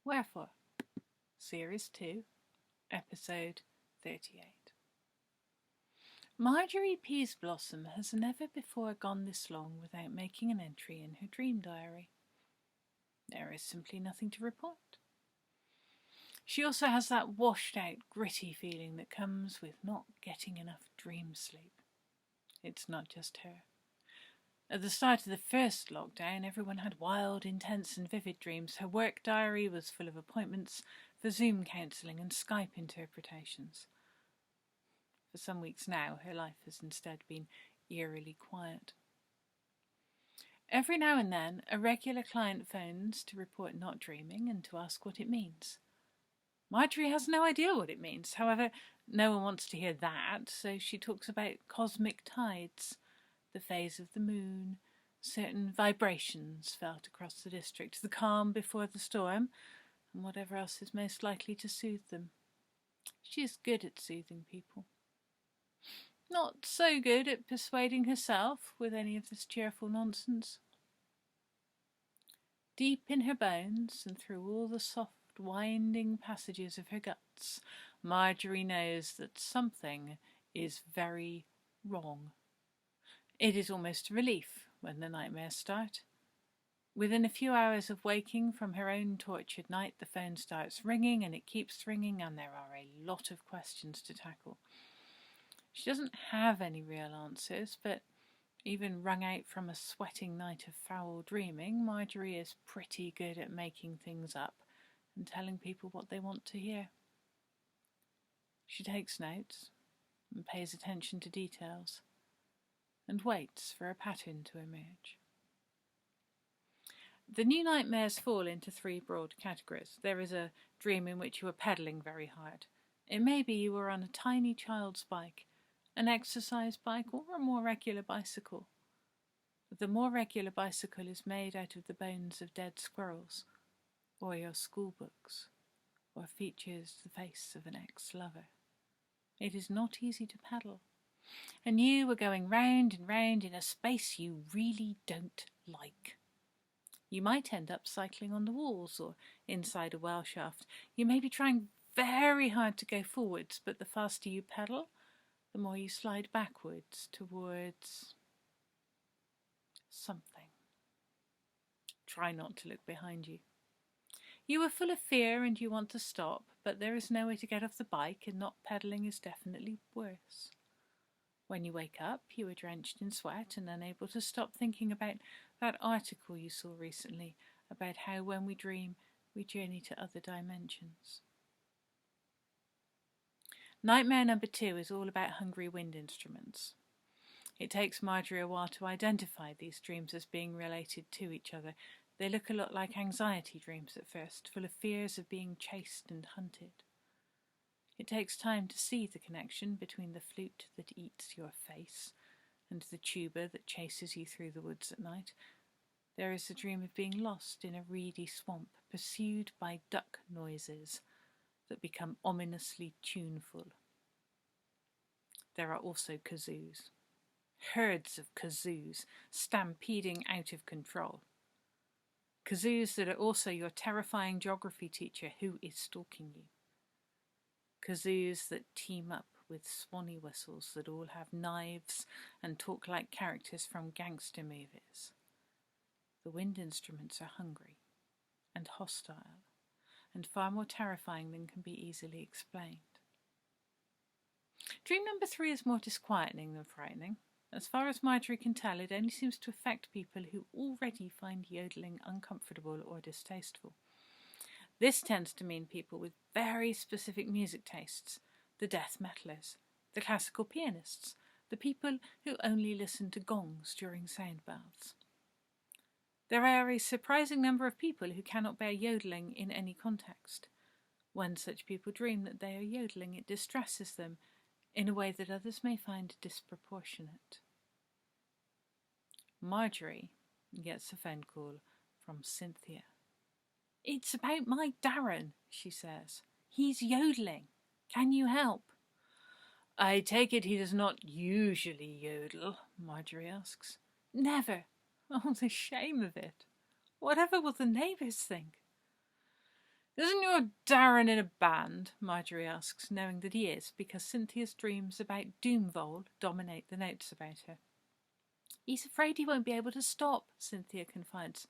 Wherefore, Series 2, Episode 38. Marjorie Peaseblossom has never before gone this long without making an entry in her dream diary. There is simply nothing to report. She also has that washed-out, gritty feeling that comes with not getting enough dream sleep. It's not just her. At the start of the first lockdown, everyone had wild, intense and vivid dreams. Her work diary was full of appointments for Zoom counselling and Skype interpretations. For some weeks now, her life has instead been eerily quiet. Every now and then, a regular client phones to report not dreaming and to ask what it means. Marjorie has no idea what it means. However, no one wants to hear that, so she talks about cosmic tides, the phase of the moon, certain vibrations felt across the district, the calm before the storm, and whatever else is most likely to soothe them. She is good at soothing people. Not so good at persuading herself with any of this cheerful nonsense. Deep in her bones and through all the soft, winding passages of her guts, Marjorie knows that something is very wrong. It is almost a relief when the nightmares start. Within a few hours of waking from her own tortured night, the phone starts ringing and it keeps ringing, and there are a lot of questions to tackle. She doesn't have any real answers, but even wrung out from a sweating night of foul dreaming, Marjorie is pretty good at making things up and telling people what they want to hear. She takes notes and pays attention to details and waits for a pattern to emerge. The new nightmares fall into three broad categories. There is a dream in which you are pedalling very hard. It may be you are on a tiny child's bike, an exercise bike, or a more regular bicycle. The more regular bicycle is made out of the bones of dead squirrels, or your school books, or features the face of an ex-lover. It is not easy to pedal, and you are going round and round in a space you really don't like. You might end up cycling on the walls or inside a well shaft. You may be trying very hard to go forwards, but the faster you pedal, the more you slide backwards towards something. Try not to look behind you. You are full of fear and you want to stop, but there is no way to get off the bike, and not pedalling is definitely worse. When you wake up, you are drenched in sweat and unable to stop thinking about that article you saw recently about how when we dream, we journey to other dimensions. Nightmare number 2 is all about hungry wind instruments. It takes Marjorie a while to identify these dreams as being related to each other. They look a lot like anxiety dreams at first, full of fears of being chased and hunted. It takes time to see the connection between the flute that eats your face and the tuba that chases you through the woods at night. There is a dream of being lost in a reedy swamp, pursued by duck noises that become ominously tuneful. There are also kazoos. Herds of kazoos stampeding out of control. Kazoos that are also your terrifying geography teacher who is stalking you. Kazoos that team up with swanny whistles that all have knives and talk like characters from gangster movies. The wind instruments are hungry and hostile and far more terrifying than can be easily explained. Dream number 3 is more disquieting than frightening. As far as Marjorie can tell, it only seems to affect people who already find yodeling uncomfortable or distasteful. This tends to mean people with very specific music tastes, the death metalers, the classical pianists, the people who only listen to gongs during sound baths. There are a surprising number of people who cannot bear yodeling in any context. When such people dream that they are yodeling, it distresses them in a way that others may find disproportionate. Marjorie gets a phone call from Cynthia. "It's about my Darren," she says. "He's yodeling. Can you help?" "I take it he does not usually yodel?" Marjorie asks. "Never. Oh, the shame of it. Whatever will the neighbours think?" Isn't your Darren in a band? Marjorie asks, knowing that he is, because Cynthia's dreams about Doomvol dominate the notes about her. He's afraid he won't be able to stop, Cynthia confides.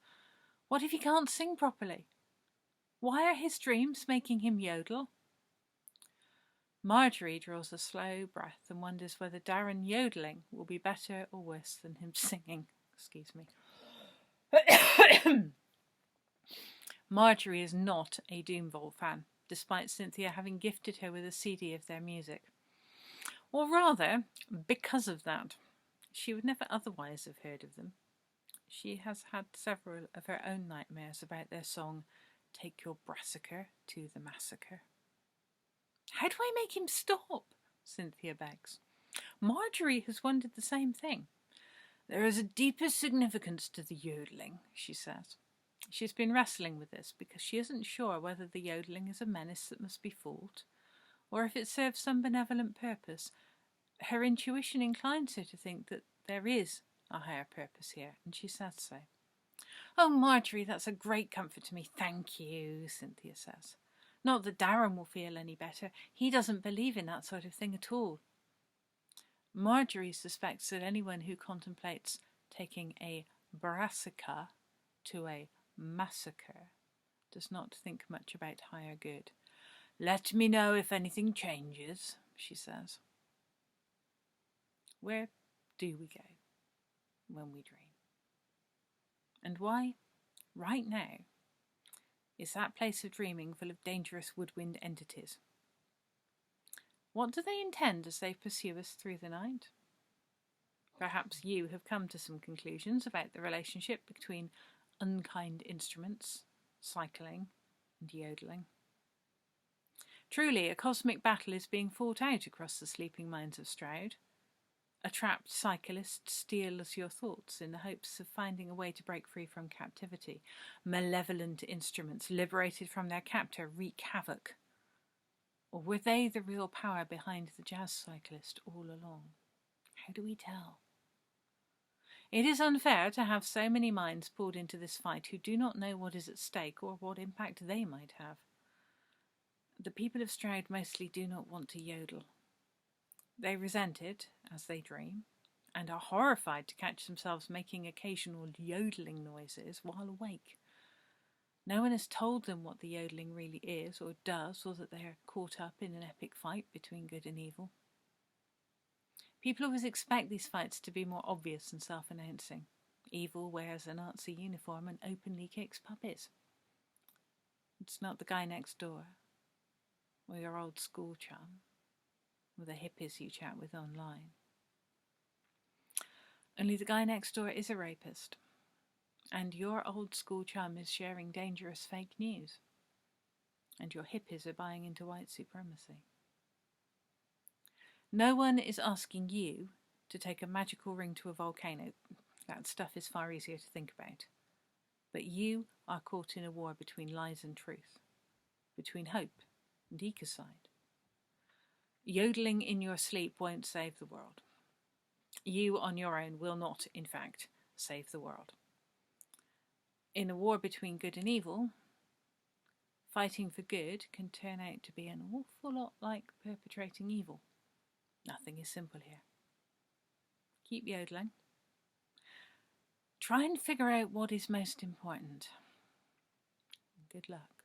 What if he can't sing properly? Why are his dreams making him yodel? Marjorie draws a slow breath and wonders whether Darren yodeling will be better or worse than him singing. Excuse me. Marjorie is not a Doomvol fan, despite Cynthia having gifted her with a CD of their music. Or rather, because of that. She would never otherwise have heard of them. She has had several of her own nightmares about their song, Take Your Brassica to the Massacre. How do I make him stop? Cynthia begs. Marjorie has wondered the same thing. There is a deeper significance to the yodeling, she says. She's been wrestling with this because she isn't sure whether the yodeling is a menace that must be fought, or if it serves some benevolent purpose. Her intuition inclines her to think that there is a higher purpose here, and she says so. Oh, Marjorie, that's a great comfort to me. Thank you, Cynthia says. Not that Darren will feel any better. He doesn't believe in that sort of thing at all. Marjorie suspects that anyone who contemplates taking a brassica to a massacre does not think much about higher good. Let me know if anything changes, she says. Where do we go when we dream? And why, right now, is that place of dreaming full of dangerous woodwind entities? What do they intend as they pursue us through the night? Perhaps you have come to some conclusions about the relationship between unkind instruments, cycling, and yodeling. Truly, a cosmic battle is being fought out across the sleeping minds of Stroud. A trapped cyclist steals your thoughts in the hopes of finding a way to break free from captivity. Malevolent instruments, liberated from their captor, wreak havoc. Or were they the real power behind the jazz cyclist all along? How do we tell? It is unfair to have so many minds pulled into this fight who do not know what is at stake or what impact they might have. The people of Stroud mostly do not want to yodel. They resent it as they dream, and are horrified to catch themselves making occasional yodeling noises while awake. No one has told them what the yodeling really is or does, or that they are caught up in an epic fight between good and evil. People always expect these fights to be more obvious and self-announcing. Evil wears a Nazi uniform and openly kicks puppies. It's not the guy next door, or your old school chum, or the hippies you chat with online. Only the guy next door is a rapist, and your old school chum is sharing dangerous fake news, and your hippies are buying into white supremacy. No one is asking you to take a magical ring to a volcano. That stuff is far easier to think about. But you are caught in a war between lies and truth, between hope and ecocide. Yodeling in your sleep won't save the world. You on your own will not, in fact, save the world. In a war between good and evil, fighting for good can turn out to be an awful lot like perpetrating evil. Nothing is simple here. Keep yodeling. Try and figure out what is most important. Good luck.